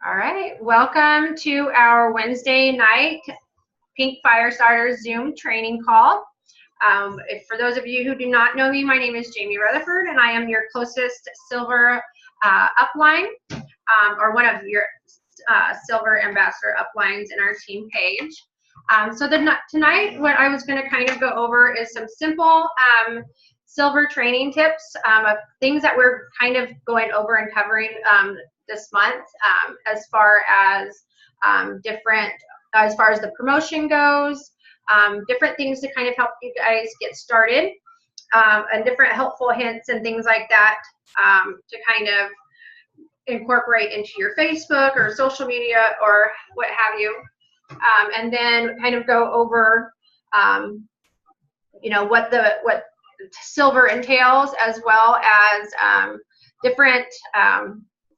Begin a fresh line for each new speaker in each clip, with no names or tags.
All right, welcome to our Wednesday night Pink Firestarter Zoom training call. For those of you who do not know me, my name is Jamie Rutherford, and I am your closest silver upline, or one of your silver ambassador uplines in our team page. Tonight, what I was going to kind of go over is some simple silver training tips of things that we're kind of going over and covering this month, as far as the promotion goes, different things to kind of help you guys get started, and different helpful hints and things like that to kind of incorporate into your Facebook or social media or what have you, and then kind of go over what silver entails, as well as different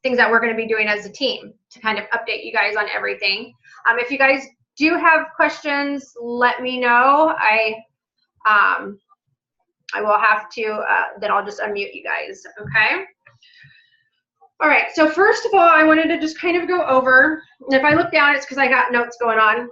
things that we're going to be doing as a team to kind of update you guys on everything. If you guys do have questions, let me know. I will have to, then I'll just unmute you guys, okay? All right, so first of all, I wanted to just kind of go over, and if I look down, it's because I got notes going on.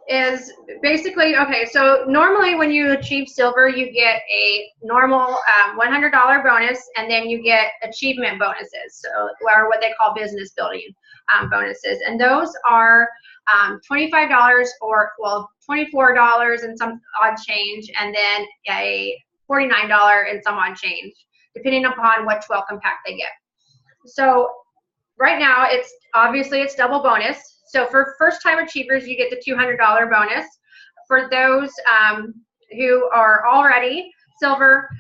Is basically, okay, so normally when you achieve silver, you get a normal $100 bonus, and then you get achievement bonuses, or what they call business building bonuses, and those are $25 or, well, $24 and some odd change, and then a $49 and some odd change, depending upon what welcome pack they get. So right now, it's double bonus. So for first-time achievers, you get the $200 bonus. For those who are already silver,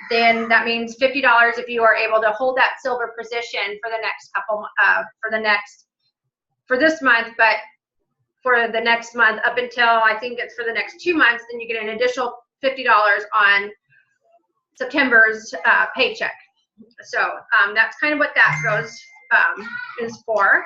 then that means $50 if you are able to hold that silver position for the next for this month, but for the next month up until, I think it's for the next 2 months, then you get an additional $50 on September's paycheck. So that's kind of what that goes is for.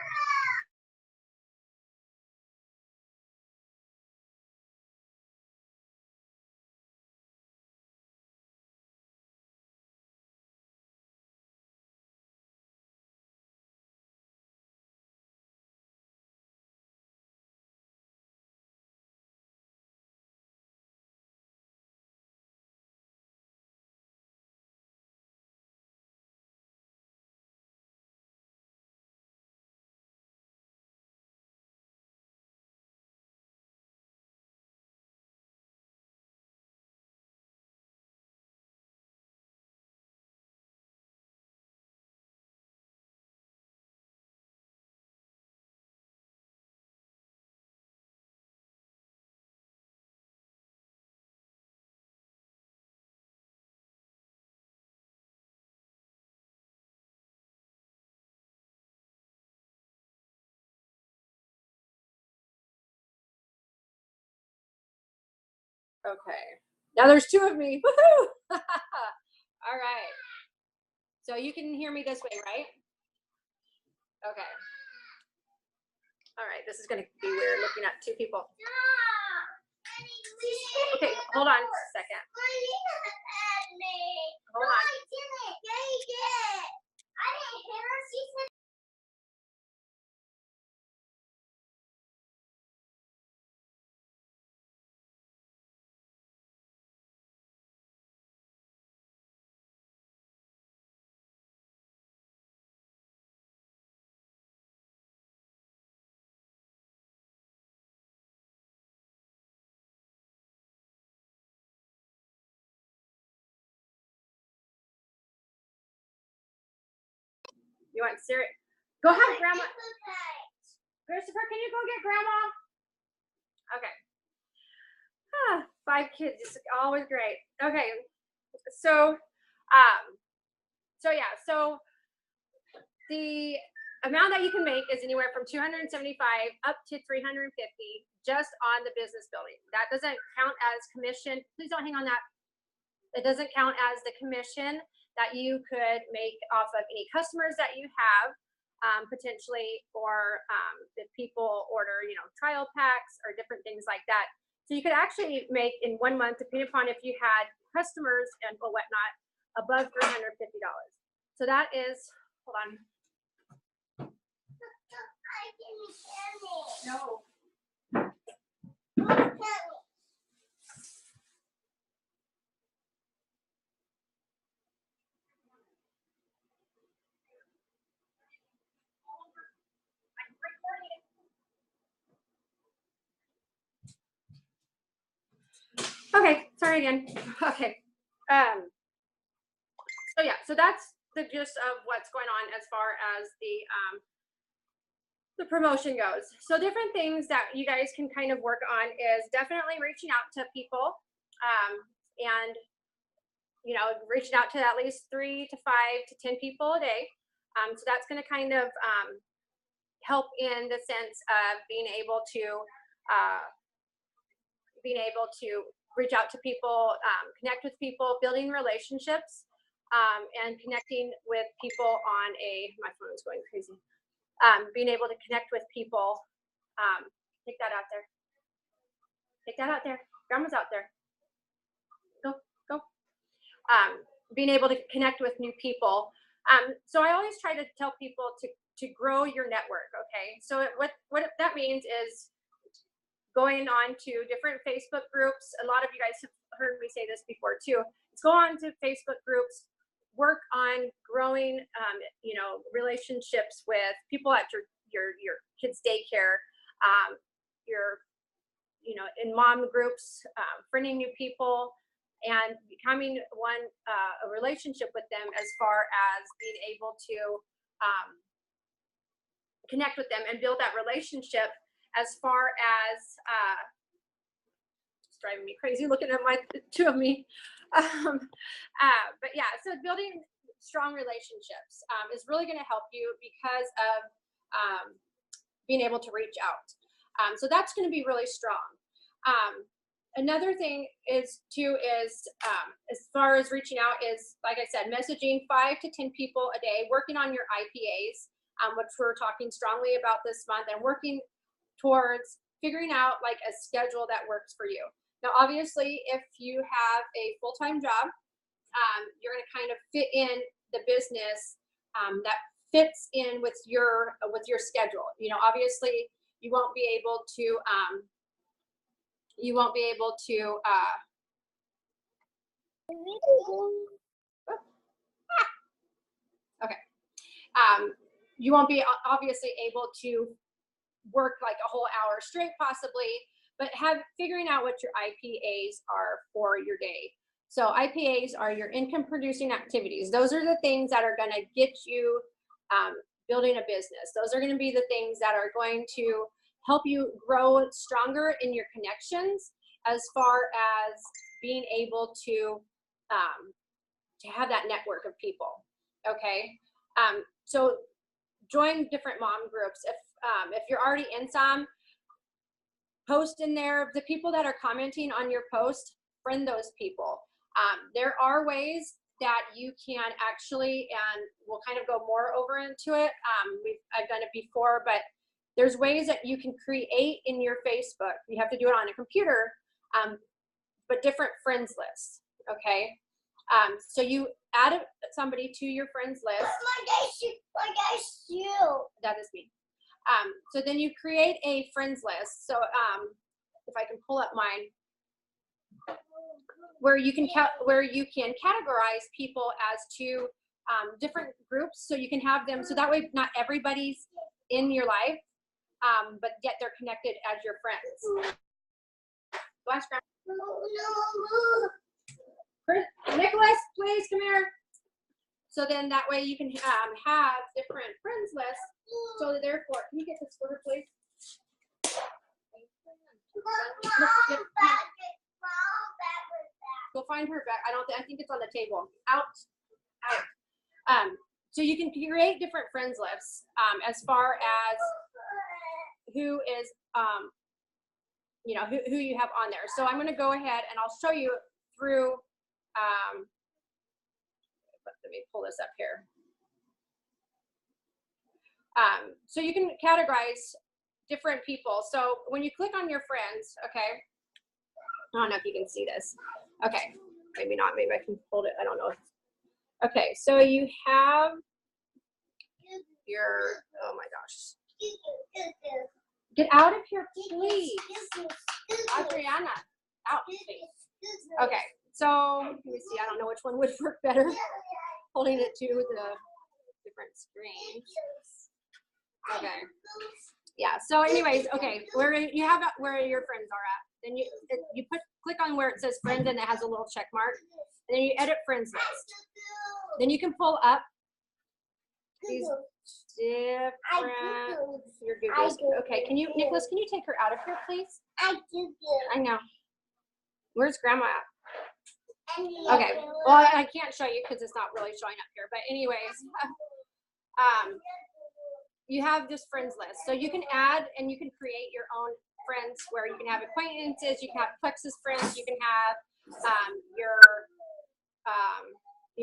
Okay, now there's 2 of me. Woohoo! All right, so you can hear me this way, right? Okay. All right, this is going to be weird looking at 2 people. Okay, hold on a second. Hold on. You want cereal? Go have Grandma. Christopher, can you go get Grandma? Okay. 5 kids, it's always great. Okay, so yeah, so the amount that you can make is anywhere from $275 up to $350 just on the business building. That doesn't count as commission. Please don't hang on that. It doesn't count as the commission that you could make off of any customers that you have, potentially, or if people order, trial packs or different things like that. So you could actually make in 1 month, depending upon if you had customers and or whatnot, above $350. So that is Hold on. No. Okay, sorry again. Okay. So yeah, so that's the gist of what's going on as far as the promotion goes. So different things that you guys can kind of work on is definitely reaching out to people, and you know, reaching out to at least 3 to 5 to 10 people a day. So that's going to kind of help in the sense of being able to reach out to people, connect with people, building relationships, and connecting with people on my phone is going crazy. Being able to connect with people. Take that out there. Take that out there. Grandma's out there. Go, go. Being able to connect with new people. So I always try to tell people to grow your network. Okay. So what that means is going on to different Facebook groups. A lot of you guys have heard me say this before too. Let's go on to Facebook groups, work on growing, you know, relationships with people at your kids' daycare, you know, in mom groups, friending new people, and becoming a relationship with them as far as being able to connect with them and build that relationship. As far as it's driving me crazy looking at my two of me, but yeah, so building strong relationships is really going to help you because of being able to reach out. So that's going to be really strong. Another thing is as far as reaching out is, like I said, messaging 5 to 10 people a day, working on your IPAs, which we're talking strongly about this month, and working towards figuring out like a schedule that works for you. Now, obviously, if you have a full-time job, you're going to kind of fit in the business that fits in with your schedule. You know, obviously, you won't be able to okay. You won't be obviously able to work like a whole hour straight possibly, but figuring out what your IPAs are for your day. So IPAs are your income producing activities. Those are the things that are going to get you building a business. Those are going to be the things that are going to help you grow stronger in your connections as far as being able to have that network of people. Okay. So join different mom groups. If you're already in some, post in there. The people that are commenting on your post, friend those people. There are ways that you can actually, and we'll kind of go more over into it. I've done it before, but there's ways that you can create in your Facebook. You have to do it on a computer, but different friends lists. Okay. So you add somebody to your friends list. That is me. So then you create a friends list. So if I can pull up mine, where you can categorize people as to different groups, so you can have them. So that way, not everybody's in your life, but yet they're connected as your friends. Go ask Nicholas, please come here. So then that way you can have different friends lists. So therefore, can you get this for her, please? Go find her back. I think it's on the table. Out. So you can create different friends lists as far as who is you know, who you have on there. So I'm going to go ahead and I'll show you through. Let me pull this up here. So you can categorize different people. So when you click on your friends, okay, I don't know if you can see this. Okay, maybe not. Maybe I can hold it. I don't know. Okay, so you have oh my gosh. Get out of here, please. Adriana, out, please. Okay, so let me see. I don't know which one would work better. Holding it to the different screens. Okay. Yeah. So, anyways, okay, where you have where your friends are at, then you click on where it says friends and it has a little check mark, and then you edit friends list. Then you can pull up these different. Your Googles. Okay. Can you, Nicholas? Can you take her out of here, please? I know. Where's Grandma at? Okay. Well, I can't show you because it's not really showing up here. But anyways, you have this friends list, so you can add and you can create your own friends where you can have acquaintances, you can have Plexus friends, you can have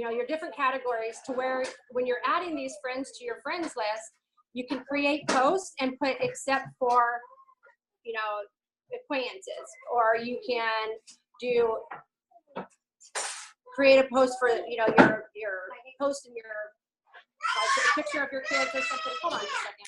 your different categories to where when you're adding these friends to your friends list, you can create posts and put except for acquaintances, or you can create a post for your post in your like a picture of your kids or something. Hold on a second.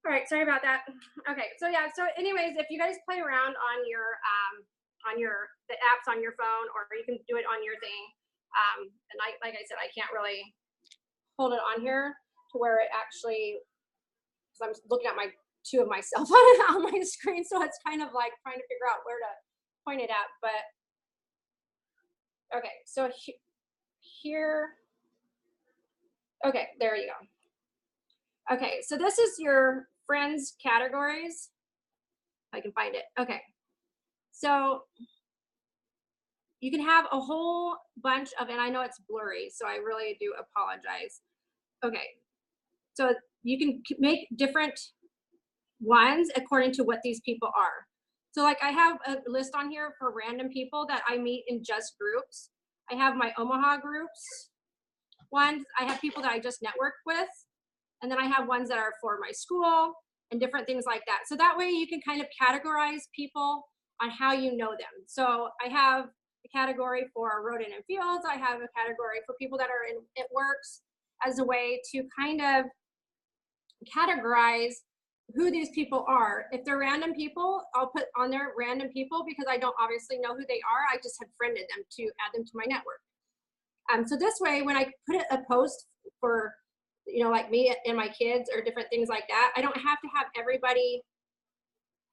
All right, sorry about that. Okay, so yeah, so anyways, if you guys play around on the apps on your phone, or you can do it on your thing, and like I said, I can't really hold it on here to where it actually, because I'm looking at two of myself on my screen, so it's kind of like trying to figure out where to point it at. But okay, so here, okay, there you go. Okay, so this is your friends categories. If I can find it. Okay, so you can have a whole bunch of, and I know it's blurry, so I really do apologize. Okay, so you can make different ones according to what these people are. So like I have a list on here for random people that I meet in just groups. I have my Omaha groups ones. I have people that I just network with. And then I have ones that are for my school and different things like that. So that way you can kind of categorize people on how you know them. So I have a category for Road and Fields. I have a category for people that are in It Works, as a way to kind of categorize who these people are. If they're random people, I'll put on there random people because I don't obviously know who they are. I just have friended them to add them to my network. So this way, when I put a post for like me and my kids or different things like that, I don't have to have everybody,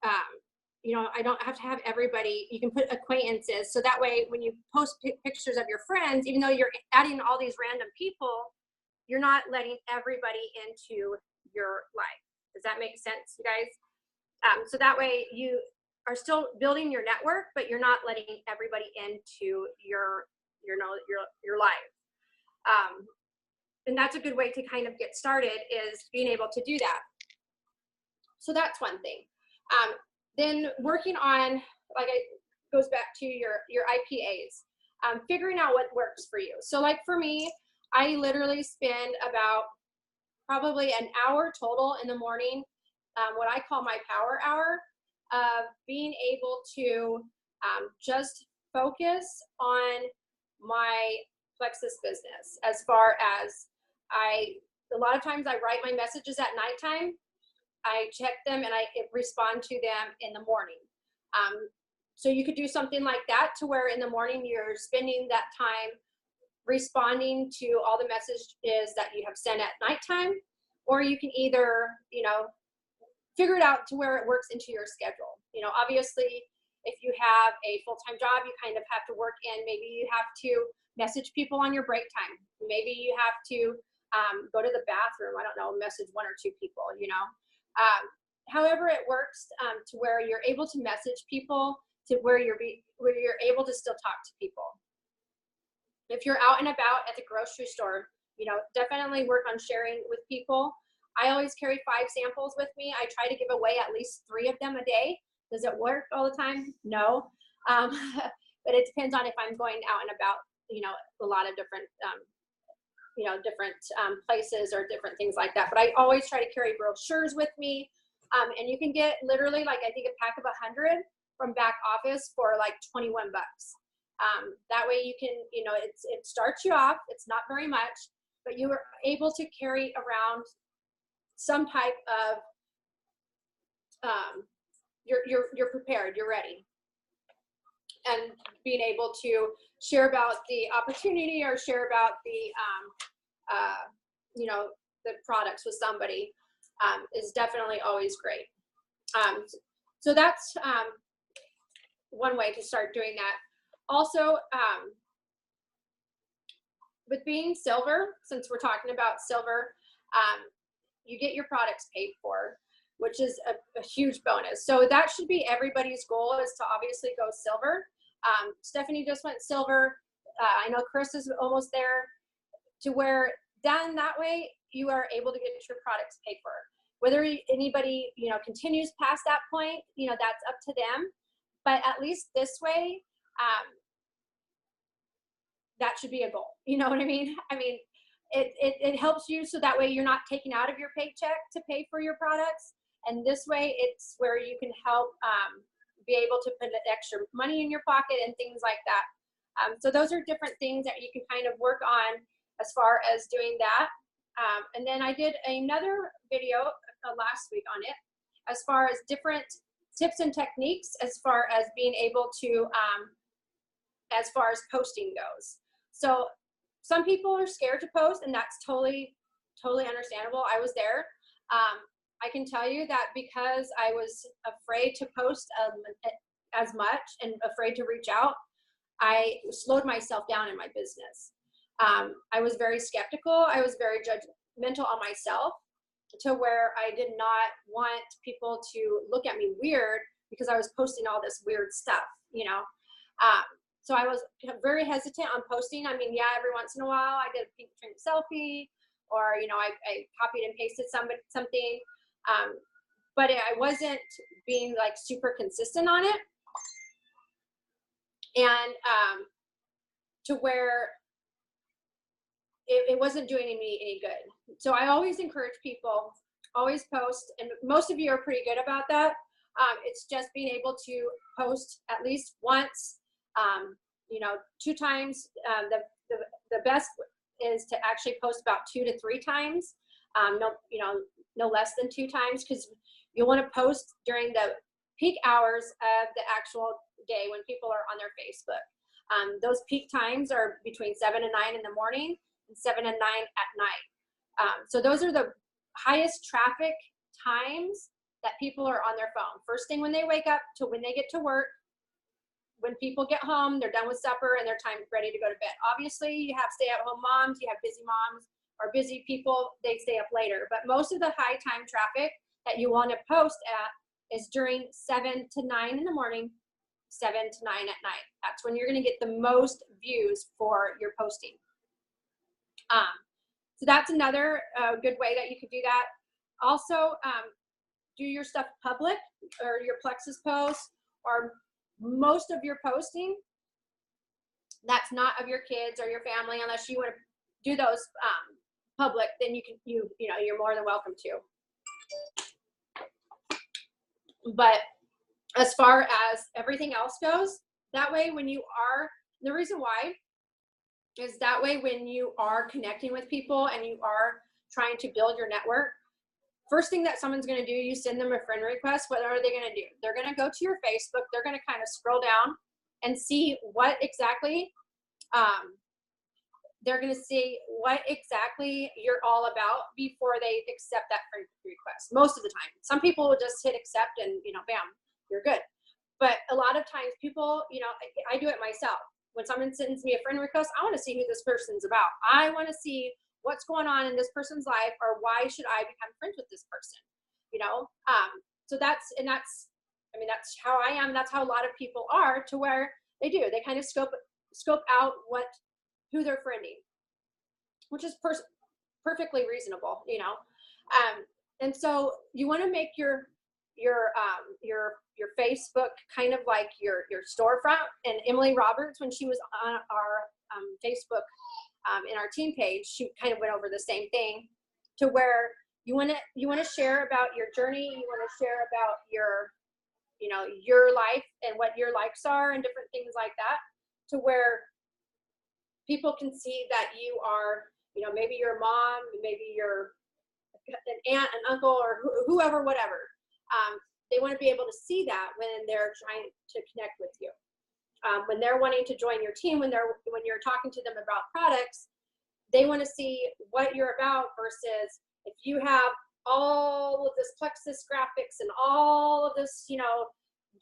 I don't have to have everybody. You can put acquaintances. So that way, when you post pictures of your friends, even though you're adding all these random people, you're not letting everybody into your life. Does that make sense, you guys? So that way you are still building your network, but you're not letting everybody into your life. And that's a good way to kind of get started, is being able to do that. So that's one thing. Then working on, like, it goes back to your IPAs, figuring out what works for you. So like for me, I literally spend about probably an hour total in the morning, what I call my power hour, of being able to just focus on my Plexus business. As far as a lot of times I write my messages at nighttime, I check them, and I respond to them in the morning. So you could do something like that, to where in the morning you're spending that time responding to all the messages that you have sent at nighttime, or you can either, figure it out to where it works into your schedule. Obviously, if you have a full-time job, you kind of have to work in, maybe you have to message people on your break time. Maybe you have to go to the bathroom, I don't know, message one or two people, however it works, to where you're able to message people, to where you're able to still talk to people. If you're out and about at the grocery store, definitely work on sharing with people. I always carry 5 samples with me. I try to give away at least 3 of them a day. Does it work all the time? No. But it depends on if I'm going out and about, you know, a lot of different, you know, different places or different things like that. But I always try to carry brochures with me. And you can get literally, like, I think a pack of 100 from back office for like 21 bucks. That way you can, you know, it starts you off. It's not very much, but you are able to carry around some type of, you're prepared, you're ready. And being able to share about the opportunity or share about the, you know, the products with somebody is definitely always great. So that's one way to start doing that. Also, with being silver, since we're talking about silver, you get your products paid for, which is a huge bonus. So that should be everybody's goal, is to obviously go silver. Stephanie just went silver. I know Chris is almost there, to where done that way, you are able to get your products paid for. Whether anybody, you know, continues past that point, you know, that's up to them. But at least this way, that should be a goal. You know what I mean? I mean, it helps you, so that way you're not taking out of your paycheck to pay for your products. And this way, it's where you can help be able to put extra money in your pocket and things like that. So those are different things that you can kind of work on as far as doing that. And then I did another video last week on it, as far as different tips and techniques as far as being able to, as far as posting goes. So some people are scared to post, and that's totally understandable. I was there. I can tell you that because I was afraid to post as much and afraid to reach out, I slowed myself down in my business. I was very skeptical. I was very judgmental on myself, to where I did not want people to look at me weird because I was posting all this weird stuff, you know. So I was very hesitant on posting. I mean, yeah, every once in a while I did a pink drink selfie, or, you know, I copied and pasted something. But I wasn't being like super consistent on it. And to where it wasn't doing me any good. So I always encourage people, always post, and most of you are pretty good about that. It's just being able to post at least once, you know, 2 times. The best is to actually post about 2 to 3 times. No less than 2 times, because you want to post during the peak hours of the actual day when people are on their Facebook. Those peak times are between 7 and 9 in the morning and 7 and 9 at night. So those are the highest traffic times that people are on their phone. First thing when they wake up to when they get to work. When people get home, they're done with supper and they're time ready to go to bed. Obviously, you have stay-at-home moms, you have busy moms, or busy people, they stay up later. But most of the high time traffic that you want to post at is during 7 to 9 in the morning, 7 to 9 at night. That's when you're going to get the most views for your posting. So that's another good way that you could do that. Also, do your stuff public, or your Plexus posts, or most of your posting that's not of your kids or your family, unless you want to do those public, then you know, you're more than welcome to. But as far as everything else goes, that way when you are, the reason why is that way when you are connecting with people and you are trying to build your network, first thing that someone's going to do, you send them a friend request. What are they going to do? They're going to go to your Facebook. They're going to kind of scroll down and see what exactly, they're going to see what exactly you're all about before they accept that friend request. Most of the time. Some people will just hit accept and, you know, bam, you're good. But a lot of times people, you know, I do it myself. When someone sends me a friend request, I want to see who this person's about. I want to see what's going on in this person's life, or why should I become friends with this person, you know? So that's how I am. That's how a lot of people are, to where they do. They kind of scope out who they're friending, which is perfectly reasonable, you know?
And so you want to make your Facebook kind of like your storefront. And Emily Roberts, when she was on our Facebook in our team page, she kind of went over the same thing, to where you want to share about your journey. You want to share about your life and what your likes are and different things like that, to where people can see that you are, maybe your mom, maybe your an aunt, an uncle, or whoever, whatever. They want to be able to see that when they're trying to connect with you. When they're wanting to join your team, when you're talking to them about products, they want to see what you're about, versus if you have all of this Plexus graphics and all of this,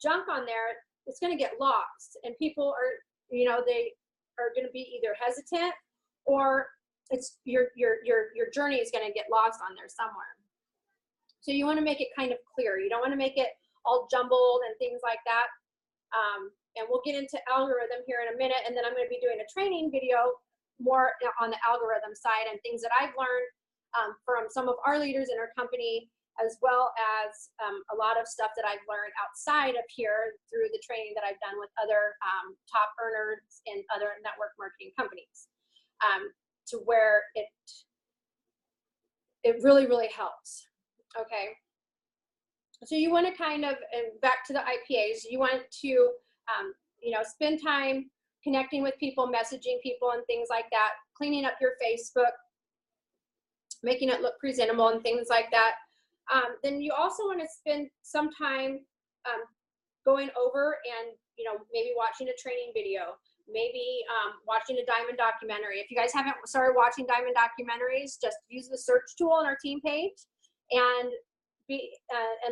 junk on there, it's going to get lost, and people are, they are going to be either hesitant, or it's your journey is going to get lost on there somewhere. So you want to make it kind of clear. You don't want to make it all jumbled and things like that. And we'll get into algorithm here in a minute, and then I'm going to be doing a training video more on the algorithm side and things that I've learned from some of our leaders in our company, as well as a lot of stuff that I've learned outside of here through the training that I've done with other top earners in other network marketing companies, to where it really, really helps. Okay. So you want to kind of, back to the IPAs, you want to, spend time connecting with people, messaging people and things like that, cleaning up your Facebook, making it look presentable and things like that. Then you also want to spend some time going over and, maybe watching a training video, maybe watching a Diamond documentary. If you guys haven't started watching Diamond documentaries, just use the search tool on our team page and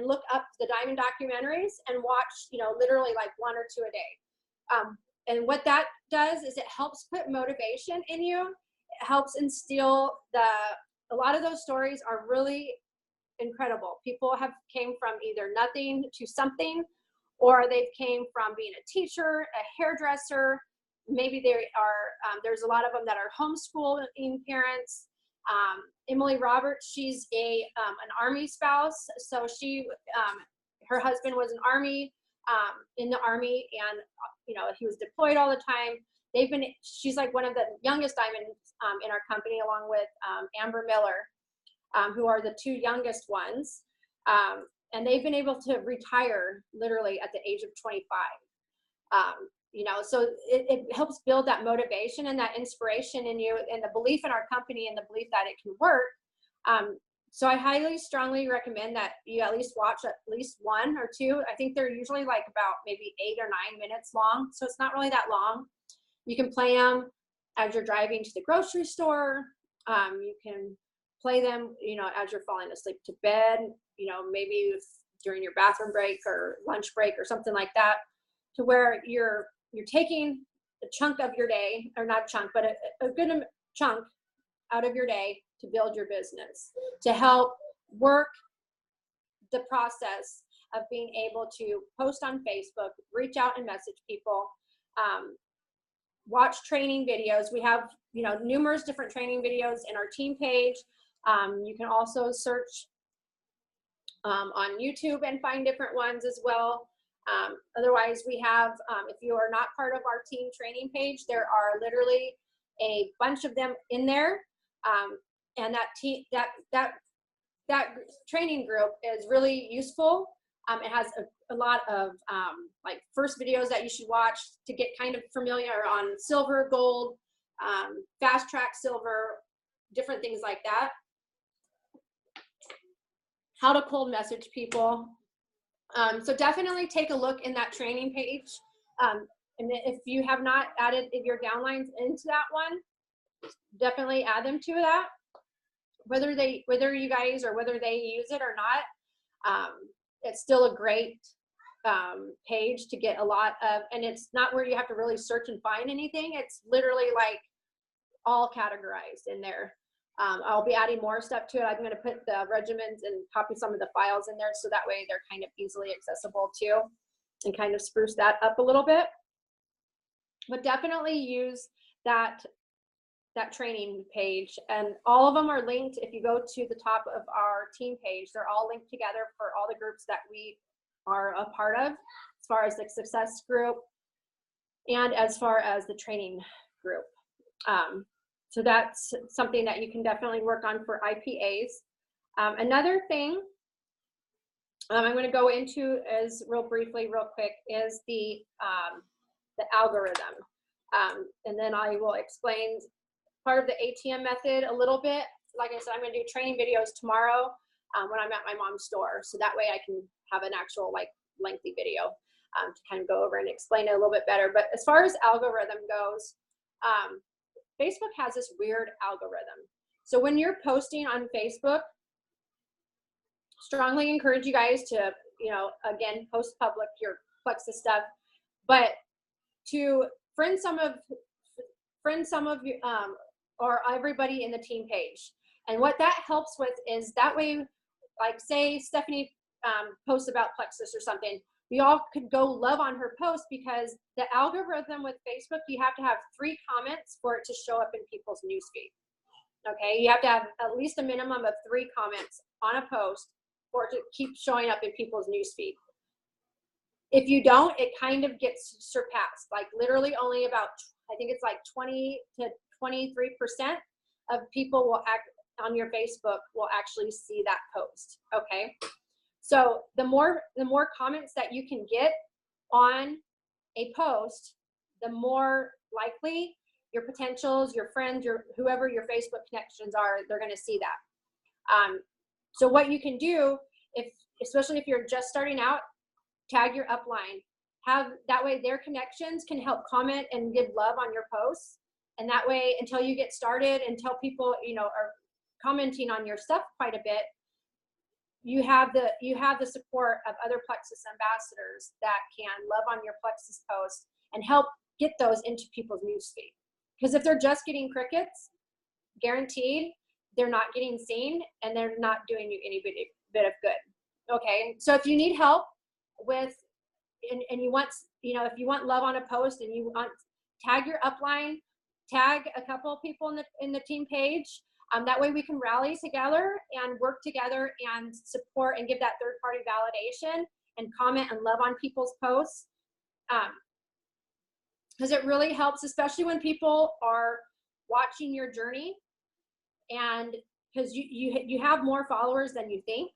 look up the Diamond documentaries and watch, literally like 1 or 2 a day. And what that does is it helps put motivation in you. It helps instill a lot of those stories are really incredible. People have came from either nothing to something, or they've came from being a teacher, a hairdresser. Maybe they are, there's a lot of them that are homeschooling parents. Emily Roberts, she's an Army spouse. So her husband was in the Army, and, he was deployed all the time. She's like one of the youngest diamonds in our company, along with Amber Miller, who are the 2 youngest ones. And they've been able to retire literally at the age of 25. So it helps build that motivation and that inspiration in you, and the belief in our company, and the belief that it can work. So I highly, strongly recommend that you at least watch at least 1 or 2. I think they're usually like about maybe 8 or 9 minutes long. So it's not really that long. You can play them as you're driving to the grocery store. You can play them, as you're falling asleep to bed, maybe during your bathroom break or lunch break or something like that, to where you're taking a chunk of your day, or not a chunk, but a good chunk out of your day to build your business, to help work the process of being able to post on Facebook, reach out and message people, watch training videos. We have, numerous different training videos in our team page. You can also search on YouTube and find different ones as well. Otherwise, we have, if you are not part of our team training page, there are literally a bunch of them in there. And that training group is really useful. It has a lot of like first videos that you should watch to get kind of familiar on silver, gold, fast track silver, different things like that. How to cold message people. So definitely take a look in that training page. And if you have not added your downlines into that one, definitely add them to that. Whether you guys, or whether they use it or not, it's still a great page to get a lot of, and it's not where you have to really search and find anything. It's literally like all categorized in there. I'll be adding more stuff to it. I'm going to put the regimens and copy some of the files in there, so that way they're kind of easily accessible too, and kind of spruce that up a little bit. But definitely use that that training page, and all of them are linked. If you go to the top of our team page, they're all linked together for all the groups that we are a part of, as far as the success group and as far as the training group. So that's something that you can definitely work on for IPAs. Another thing I'm going to go into as real quick is the algorithm. And then I will explain part of the ATM method a little bit. Like I said, I'm going to do training videos tomorrow when I'm at my mom's store. So that way I can have an actual like lengthy video to kind of go over and explain it a little bit better. But as far as algorithm goes, Facebook has this weird algorithm. So when you're posting on Facebook, strongly encourage you guys to, again, post public your Plexus stuff, but to friend some of you, or everybody in the team page. And what that helps with is that way, like say Stephanie posts about Plexus or something, we all could go love on her post, because the algorithm with Facebook, you have to have 3 comments for it to show up in people's newsfeed. Okay, you have to have at least a minimum of 3 comments on a post for it to keep showing up in people's newsfeed. If you don't, it kind of gets surpassed. Like literally only about, I think it's like 20 to 23% of people will act on your Facebook will actually see that post. Okay, so the more comments that you can get on a post, the more likely your potentials, your friends, whoever your Facebook connections are, they're going to see that. So what you can do, especially if you're just starting out, tag your upline. That way their connections can help comment and give love on your posts. And that way, until you get started, until people, are commenting on your stuff quite a bit, you have the support of other Plexus ambassadors that can love on your Plexus posts and help get those into people's newsfeed. Because if they're just getting crickets, guaranteed they're not getting seen and they're not doing you any bit of good. Okay, so if you need help with, and you want, if you want love on a post and you want, tag your upline, tag a couple of people in the team page. That way we can rally together and work together and support and give that third-party validation and comment and love on people's posts. Because it really helps, especially when people are watching your journey, and because you have more followers than you think.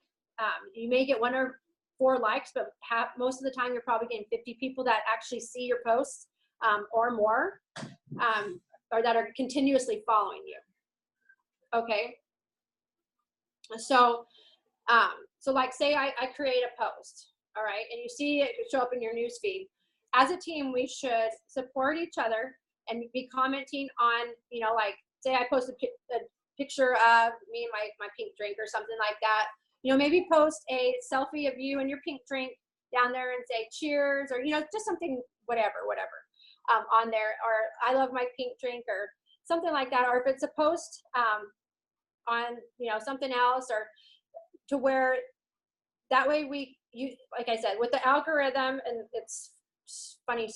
You may get 1 or 4 likes, but most of the time you're probably getting 50 people that actually see your posts or more, or that are continuously following you. Okay, so like say I create a post, all right, and you see it show up in your newsfeed. As a team, we should support each other and be commenting on, like say I post a picture of me and my pink drink or something like that. Maybe post a selfie of you and your pink drink down there and say cheers, or just something, whatever on there, or I love my pink drink or something like that. Or if it's a post on something else, or to where that way like I said, with the algorithm, and it's funny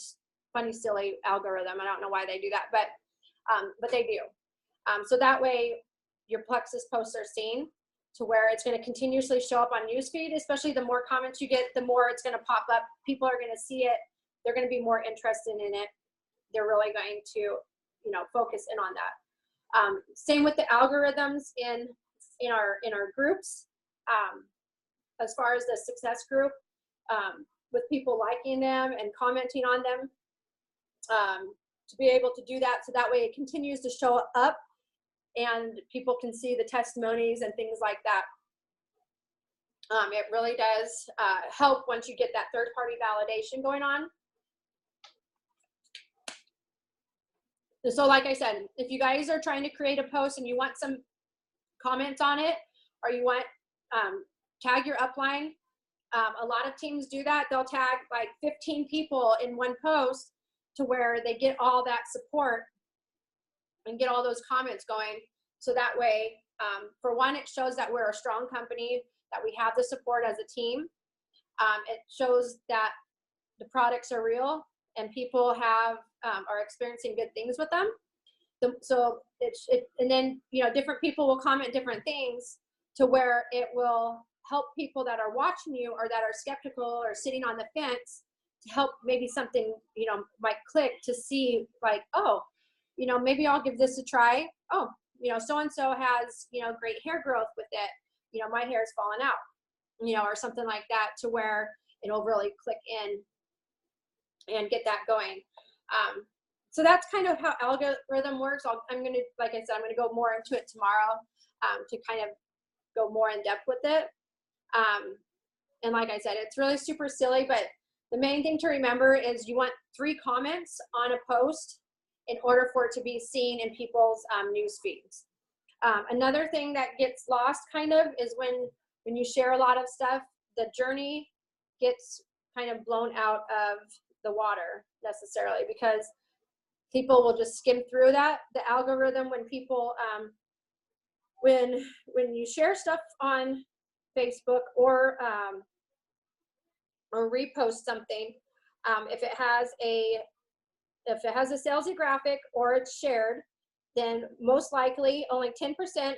silly algorithm, I don't know why they do that, but they do. So that way your Plexus posts are seen, to where it's going to continuously show up on newsfeed. Especially the more comments you get, the more it's going to pop up. People are going to see it, they're going to be more interested in it, they're really going to focus in on that. Same with the algorithms in our groups. As far as the success group, with people liking them and commenting on them, to be able to do that, so that way it continues to show up and people can see the testimonies and things like that. It really does help once you get that third-party validation going on. So like I said, if you guys are trying to create a post and you want some comments on it, or you want tag your upline, a lot of teams do that. They'll tag like 15 people in one post, to where they get all that support and get all those comments going. So that way, for one, it shows that we're a strong company, that we have the support as a team. It shows that the products are real and people are experiencing good things with them. And then, different people will comment different things to where it will help people that are watching you or that are skeptical or sitting on the fence to help maybe something, might click to see like, oh, maybe I'll give this a try. Oh, so-and-so has, great hair growth with it. My hair is falling out, or something like that, to where it'll really click in and get that going. So that's kind of how algorithm works. I'm going to, like I said, I'm going to go more into it tomorrow to kind of go more in depth with it. And like I said, it's really super silly, but the main thing to remember is you want 3 comments on a post in order for it to be seen in people's news feeds. Another thing that gets lost kind of is when you share a lot of stuff, the journey gets kind of blown out of the water necessarily, because people will just skim through that. The algorithm, when people, when you share stuff on Facebook or repost something, if it has a salesy graphic or it's shared, then most likely only 10%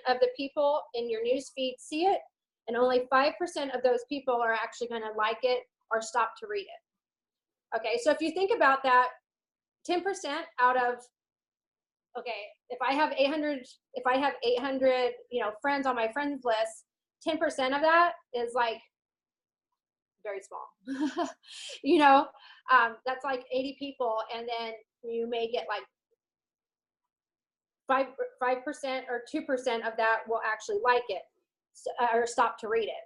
of the people in your news feed see it, and only 5% of those people are actually going to like it or stop to read it. Okay, so if you think about that, 10% out of, okay, if I have 800, friends on my friends list, 10% of that is like very small. That's like 80 people, and then you may get like 5% or 2% of that will actually like it or stop to read it.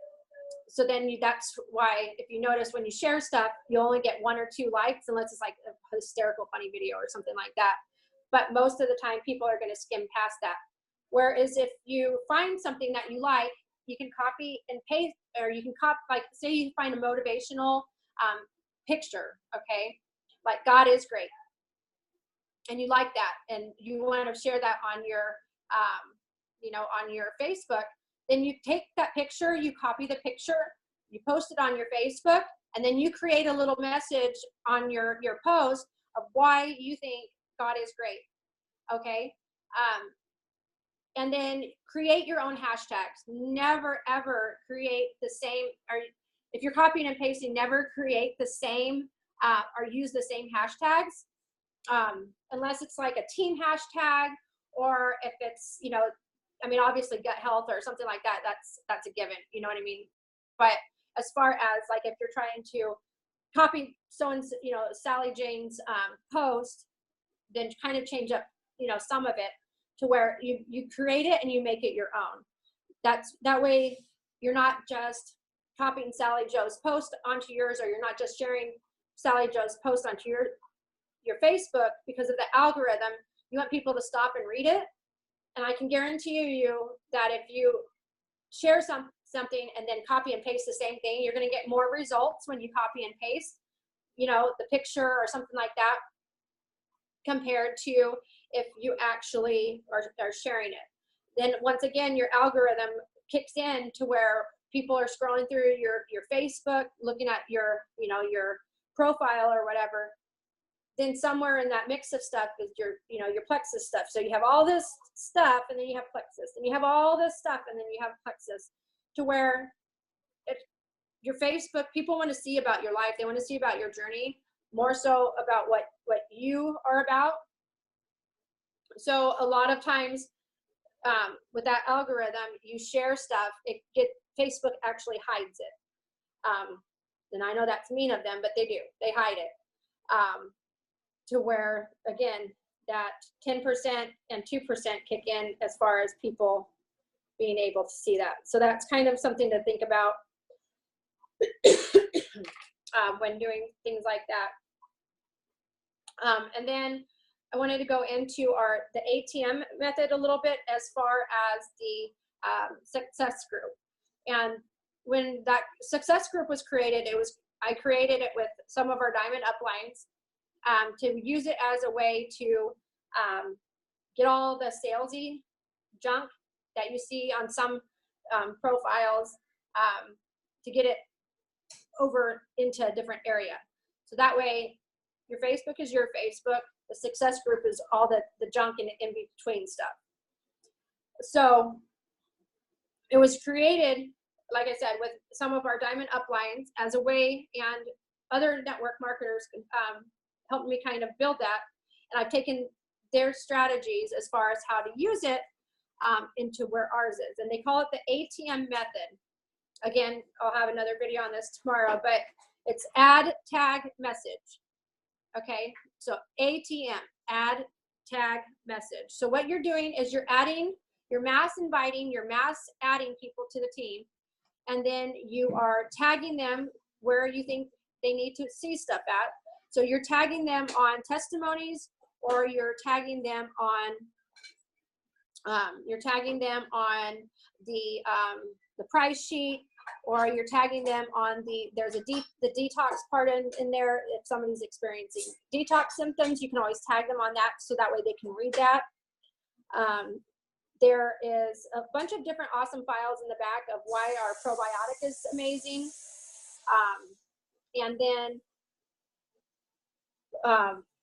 So then that's why, if you notice, when you share stuff, you only get 1 or 2 likes, unless it's like a hysterical funny video or something like that. But most of the time, people are going to skim past that. Whereas if you find something that you like, you can copy and paste, or you can copy, like say you find a motivational picture, okay, like God is great, and you like that, and you want to share that on your, on your Facebook. Then you take that picture, you copy the picture, you post it on your Facebook, and then you create a little message on your post of why you think God is great, okay? And then create your own hashtags. Never, ever create the same, or if you're copying and pasting, never create the same or use the same hashtags, unless it's like a team hashtag, or if it's, obviously gut health or something like that, that's a given, you know what I mean? But as far as like, if you're trying to copy so-and-so, Sally Jane's post, then kind of change up, some of it to where you create it and you make it your own. That way you're not just copying Sally Joe's post onto yours, or you're not just sharing Sally Joe's post onto your Facebook. Because of the algorithm, you want people to stop and read it. And I can guarantee you that if you share something and then copy and paste the same thing, you're going to get more results when you copy and paste, the picture or something like that, compared to if you actually are sharing it. Then once again, your algorithm kicks in to where people are scrolling through your Facebook, looking at your profile or whatever. Then somewhere in that mix of stuff is your Plexus stuff. So you have all this stuff, and then you have Plexus, and you have all this stuff, and then you have Plexus, to where your Facebook, people want to see about your life. They want to see about your journey, more so about what you are about. So a lot of times with that algorithm, you share stuff, Facebook actually hides it. And I know that's mean of them, but they do. They hide it. To where, again, that 10% and 2% kick in as far as people being able to see that. So that's kind of something to think about when doing things like that. And then I wanted to go into the ATM method a little bit, as far as the success group. And when that success group was created, I created it with some of our diamond uplines to use it as a way to get all the salesy junk that you see on some profiles, to get it over into a different area. So that way your Facebook is your Facebook, The success group is all the junk and in between stuff. So it was created, like I said, with some of our diamond uplines as a way, and other network marketers helped me kind of build that. And I've taken their strategies as far as how to use it into where ours is. And they call it the ATM method. Again, I'll have another video on this tomorrow, but it's add, tag, message. Okay, so ATM, add, tag, message. So what you're doing is you're mass inviting, you're mass adding people to the team, and then you are tagging them where you think they need to see stuff at. So you're tagging them on testimonies, or you're tagging them on the price sheet, or you're tagging them on there's the detox part in there. If somebody's experiencing detox symptoms, you can always tag them on that, so that way they can read that. There is a bunch of different awesome files in the back of why our probiotic is amazing. And then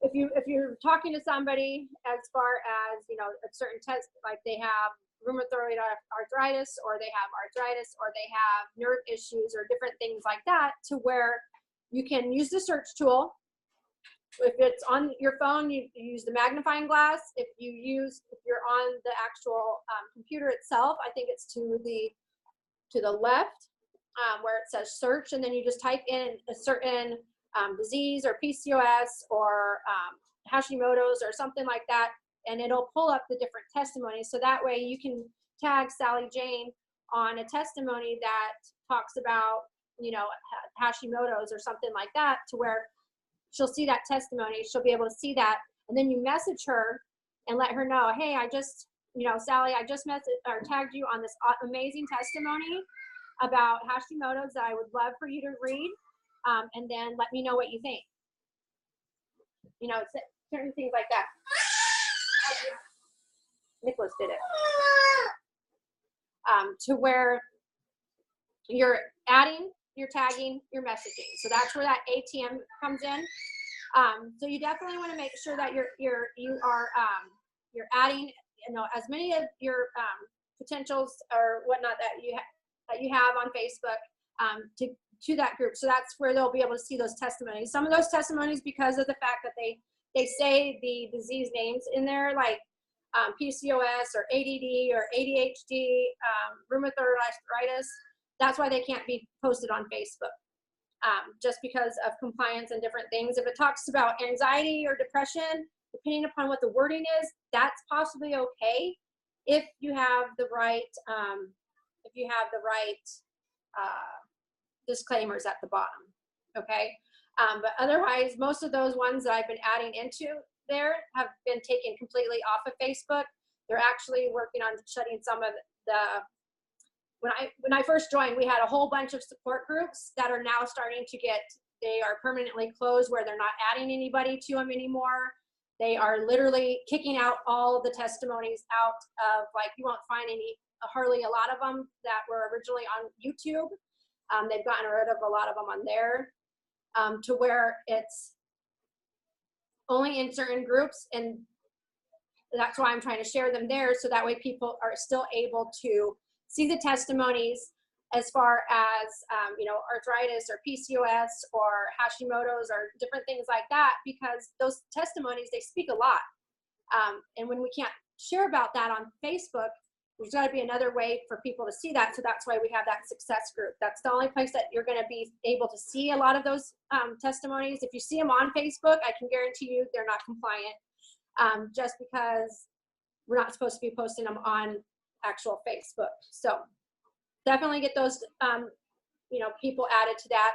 if you're talking to somebody as far as, you know, a certain test, like they have rheumatoid arthritis, or they have arthritis, or they have nerve issues, or different things like that, to where you can use the search tool. If it's on your phone, you use the magnifying glass. If you're on the actual computer itself, I think it's to the left where it says search, and then you just type in a certain disease or PCOS or Hashimoto's or something like that, and it'll pull up the different testimonies. So that way you can tag Sally Jane on a testimony that talks about, you know, Hashimoto's or something like that, to where she'll see that testimony, she'll be able to see that, and then you message her and let her know, hey, I just, you know, Sally, I just tagged you on this amazing testimony about Hashimoto's that I would love for you to read, and then let me know what you think. You know, certain things like that. Nicholas did it. To where you're adding, you're tagging, you're messaging. So that's where that ATM comes in. So you definitely want to make sure that you're adding, you know, as many of your potentials or whatnot that you have on Facebook to that group. So that's where they'll be able to see those testimonies. Some of those testimonies, because of the fact that they say the disease names in there, like PCOS or ADD or ADHD, rheumatoid arthritis, that's why they can't be posted on Facebook, just because of compliance and different things. If it talks about anxiety or depression, depending upon what the wording is, that's possibly okay if you have the right disclaimers at the bottom. Okay, but otherwise, most of those ones that I've been adding into there have been taken completely off of Facebook. They're actually working on shutting some of when I first joined, we had a whole bunch of support groups that are now starting to they are permanently closed, where they're not adding anybody to them anymore. They are literally kicking out all the testimonies out of, like, you won't find hardly a lot of them that were originally on YouTube. They've gotten rid of a lot of them on there, to where it's only in certain groups, and that's why I'm trying to share them there, so that way people are still able to see the testimonies as far as, you know, arthritis or PCOS or Hashimoto's or different things like that, because those testimonies, they speak a lot. And when we can't share about that on Facebook, there's got to be another way for people to see that. So that's why we have that success group. That's the only place that you're going to be able to see a lot of those testimonies. If you see them on Facebook, I can guarantee you they're not compliant, just because we're not supposed to be posting them on actual Facebook. So definitely get those, you know, people added to that.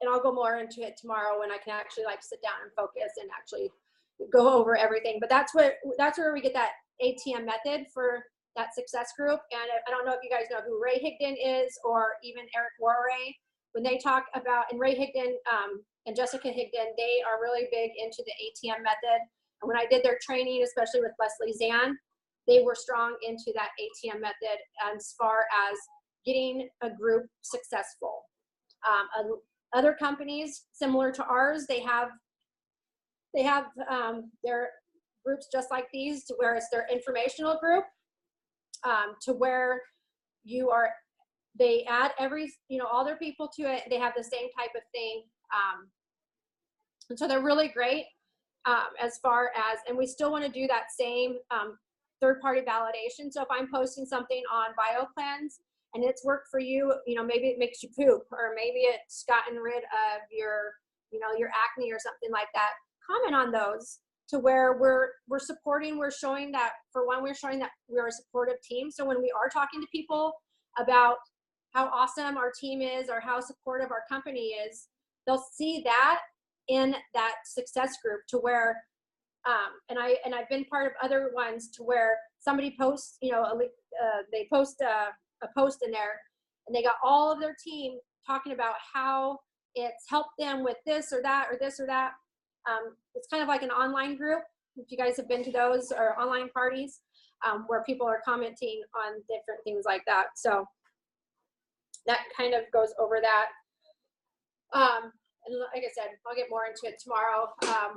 And I'll go more into it tomorrow when I can actually, like, sit down and focus and actually go over everything. But that's where we get that ATM method for that success group. And I don't know if you guys know who Ray Higdon is, or even Eric Worre. When they talk about, and Ray Higdon and Jessica Higdon, they are really big into the ATM method. And when I did their training, especially with Leslie Zan, they were strong into that ATM method as far as getting a group successful. Other companies similar to ours, they have their groups just like these, to where it's their informational group, to where they add all their people to it. They have the same type of thing. And so they're really great as far as, and we still want to do that same third-party validation. So if I'm posting something on BioCleanse and it's worked for you, maybe it makes you poop, or maybe it's gotten rid of your acne or something like that, comment on those, to where we're supporting, we're showing that, for one, we're showing that we're a supportive team. So when we are talking to people about how awesome our team is or how supportive our company is, they'll see that in that success group, to where and I've been part of other ones, to where somebody posts, they post a post in there, and they got all of their team talking about how it's helped them with this or that or this or that. It's kind of like an online group, if you guys have been to those, or online parties, where people are commenting on different things like that. So that kind of goes over that. And like I said, I'll get more into it tomorrow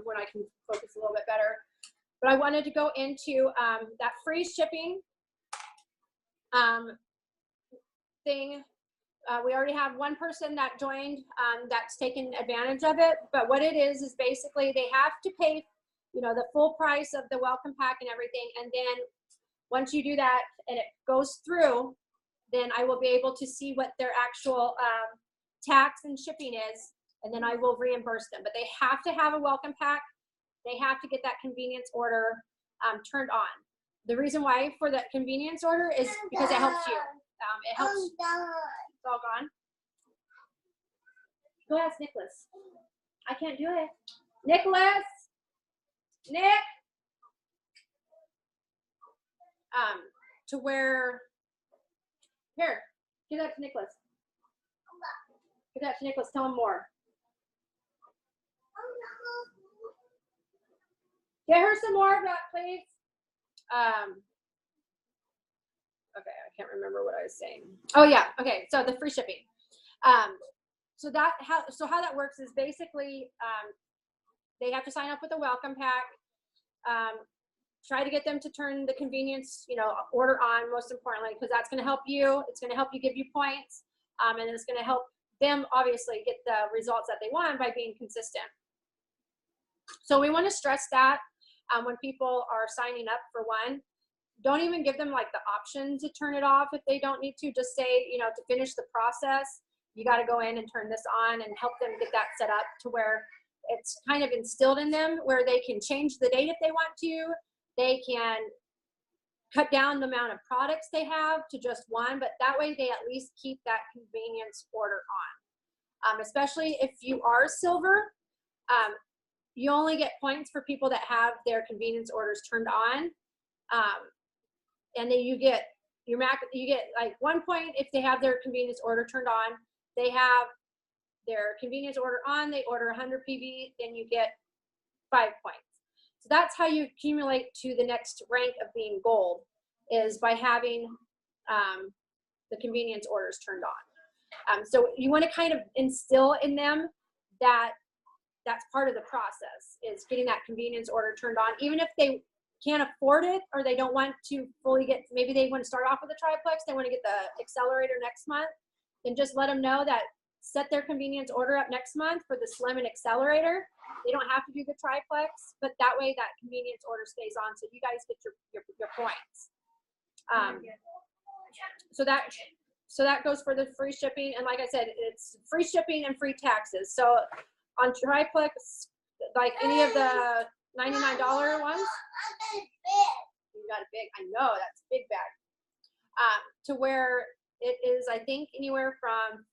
when I can focus a little bit better. But I wanted to go into that free shipping thing. We already have one person that joined that's taken advantage of it. But what it is basically they have to pay, the full price of the welcome pack and everything. And then once you do that and it goes through, then I will be able to see what their actual tax and shipping is, and then I will reimburse them. But they have to have a welcome pack. They have to get that convenience order turned on. The reason why for that convenience order is because it helps you. It helps. It's all gone. Go ask Nicholas. I can't do it. Nicholas! Nick! To where, here, give that to Nicholas. Give that to Nicholas, tell him more. Get her some more of that, please. Okay, I can't remember what I was saying. Oh yeah, okay, so the free shipping. So how that works is basically they have to sign up with a welcome pack. Try to get them to turn the convenience, order on, most importantly, because that's going to help you. It's going to help you, give you points, and it's going to help them obviously get the results that they want by being consistent. So we want to stress that when people are signing up, for one, don't even give them like the option to turn it off if they don't need to. Just say, to finish the process, you got to go in and turn this on, and help them get that set up to where it's kind of instilled in them, where they can change the date if they want to. They can cut down the amount of products they have to just one, but that way they at least keep that convenience order on. Especially if you are silver, you only get points for people that have their convenience orders turned on. And then you get like 1 point if they have their convenience order turned on. They have their convenience order on, they order 100 PV, then you get 5 points. So that's how you accumulate to the next rank of being gold, is by having the convenience orders turned on. So you want to kind of instill in them that that's part of the process, is getting that convenience order turned on. Even if they can't afford it, or they don't want to fully get, maybe they want to start off with a triplex, they want to get the accelerator next month, then just let them know that set their convenience order up next month for the slim and accelerator. They don't have to do the triplex, but that way that convenience order stays on, so you guys get your points. So that goes for the free shipping, and like I said, it's free shipping and free taxes. So on triplex, like any of the $99 ones, you got a big, I know that's a big bag, to where it is, I think, anywhere from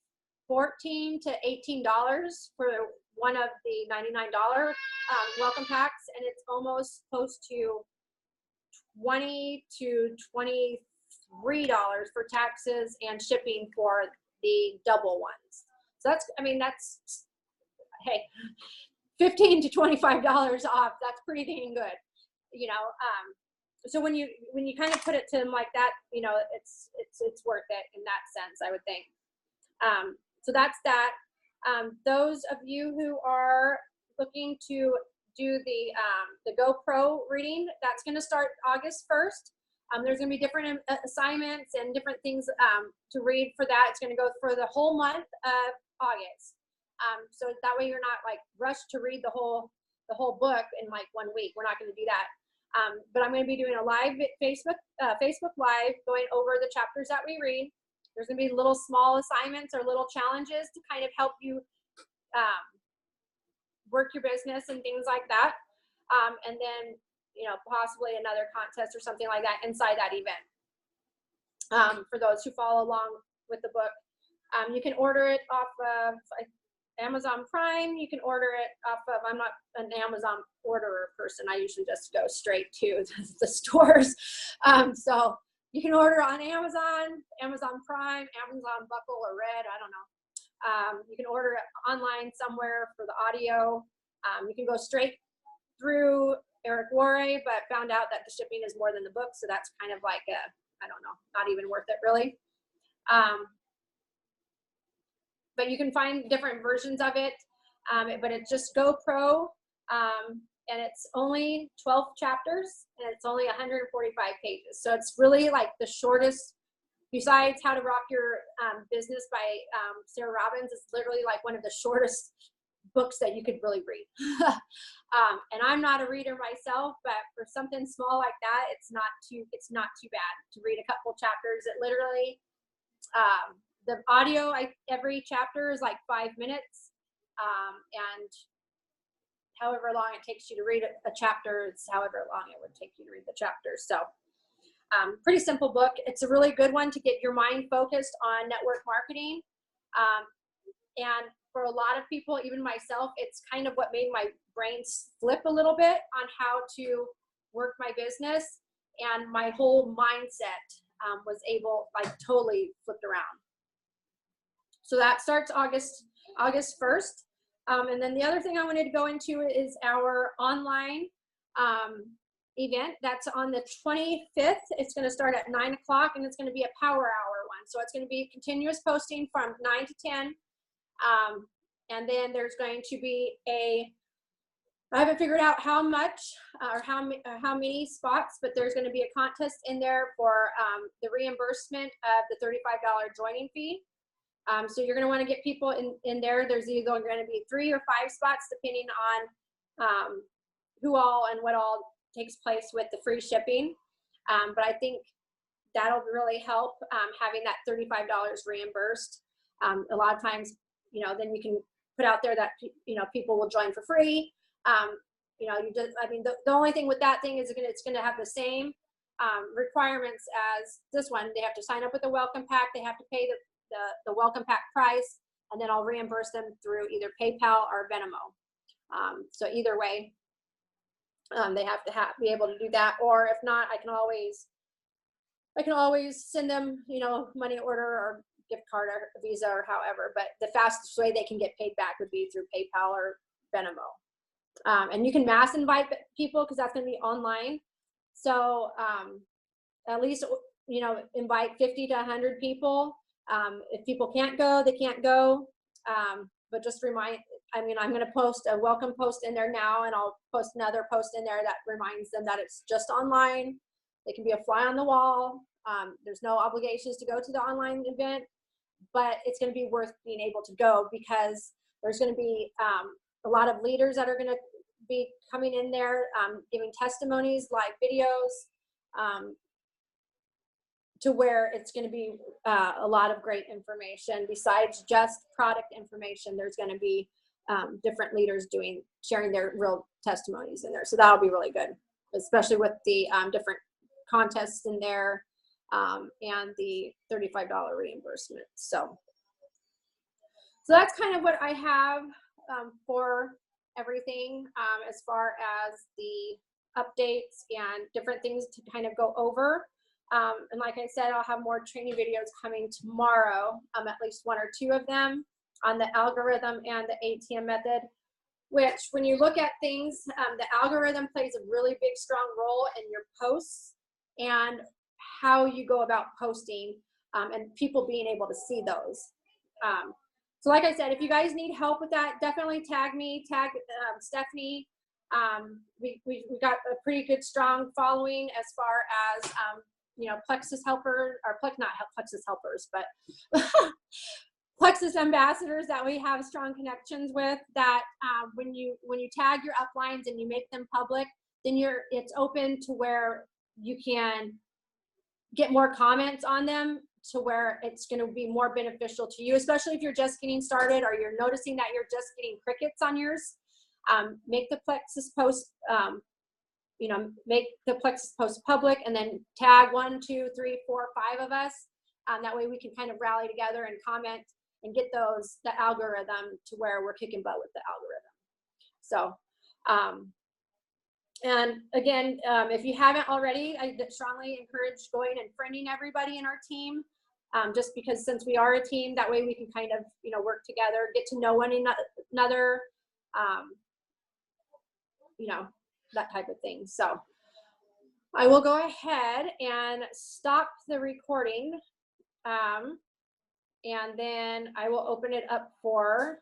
$14 to $18 for one of the $99 welcome packs, and it's almost close to $20 to $23 for taxes and shipping for the double ones. So that's, hey, $15 to $25 off. That's pretty dang good, So when you kind of put it to them like that, it's worth it in that sense, I would think. So that's that. Those of you who are looking to do the GoPro reading, that's going to start August 1st. There's going to be different assignments and different things to read for that. It's going to go for the whole month of August. So that way you're not like rushed to read the whole book in like 1 week. We're not going to do that. But I'm going to be doing a live Facebook Live going over the chapters that we read. There's going to be little small assignments or little challenges to kind of help you work your business and things like that. And then, you know, possibly another contest or something like that inside that event. For those who follow along with the book, you can order it off of Amazon Prime. You can order it off of, I'm not an Amazon orderer person. I usually just go straight to the stores. So you can order on Amazon, Amazon Prime, Amazon Buckle or Red, I don't know. You can order it online somewhere for the audio. You can go straight through Eric Worre, but found out that the shipping is more than the book. So that's kind of like I don't know, not even worth it really. But you can find different versions of it. But it's just GoPro. And it's only 12 chapters and it's only 145 pages. So it's really like the shortest, besides How to Rock Your Business by Sarah Robbins. It's literally like one of the shortest books that you could really read. And I'm not a reader myself, but for something small like that, it's not too bad to read a couple chapters. It literally, the audio, every chapter is like 5 minutes. And however long it takes you to read a chapter, it's however long it would take you to read the chapter. So pretty simple book. It's a really good one to get your mind focused on network marketing. And for a lot of people, even myself, it's kind of what made my brain flip a little bit on how to work my business. And my whole mindset was like totally flipped around. So that starts August 1st. And then the other thing I wanted to go into is our online event. That's on the 25th. It's going to start at 9 o'clock and it's going to be a power hour one. So it's going to be continuous posting from 9 to 10. And then there's going to be I haven't figured out how much or how many spots, but there's going to be a contest in there for the reimbursement of the $35 joining fee. So you're going to want to get people in there. There's either going to be 3 or 5 spots depending on who all and what all takes place with the free shipping. But I think that'll really help having that $35 reimbursed. A lot of times, you know, then you can put out there that, you know, people will join for free. You know, the only thing with that thing is it's going to have the same requirements as this one. They have to sign up with a welcome pack. They have to pay the welcome pack price, and then I'll reimburse them through either PayPal or Venmo. So either way, they have to be able to do that. Or if not, I can always send them, you know, money order or gift card or Visa or however. But the fastest way they can get paid back would be through PayPal or Venmo. And you can mass invite people because that's going to be online. So at least, you know, invite 50 to 100 people. If people can't go, they can't go. But just I'm going to post a welcome post in there now, and I'll post another post in there that reminds them that it's just online. They can be a fly on the wall. There's no obligations to go to the online event, but it's going to be worth being able to go because there's going to be a lot of leaders that are going to be coming in there, giving testimonies, live videos, to where it's going to be a lot of great information. Besides just product information, there's going to be different leaders sharing their real testimonies in there. So that'll be really good, especially with the different contests in there and the $35 reimbursement. So that's kind of what I have for everything as far as the updates and different things to kind of go over. And like I said, I'll have more training videos coming tomorrow, at least 1 or 2 of them on the algorithm and the ATM method, which when you look at things, the algorithm plays a really big, strong role in your posts and how you go about posting and people being able to see those. So like I said, if you guys need help with that, definitely tag me, tag Stephanie. We got a pretty good, strong following as far as, you know, Plexus helpers, or not Plexus helpers, but Plexus ambassadors that we have strong connections with, that when you tag your uplines and you make them public, then it's open to where you can get more comments on them, to where it's going to be more beneficial to you, especially if you're just getting started or you're noticing that you're just getting crickets on yours. Make the Plexus post, you know, make the Plexus post public, and then tag 1, 2, 3, 4, 5 of us. That way we can kind of rally together and comment and get the algorithm to where we're kicking butt with the algorithm. So, and again, if you haven't already, I strongly encourage going and friending everybody in our team, just because since we are a team, that way we can kind of, you know, work together, get to know one another, you know, that type of thing. So I will go ahead and stop the recording, and then I will open it up for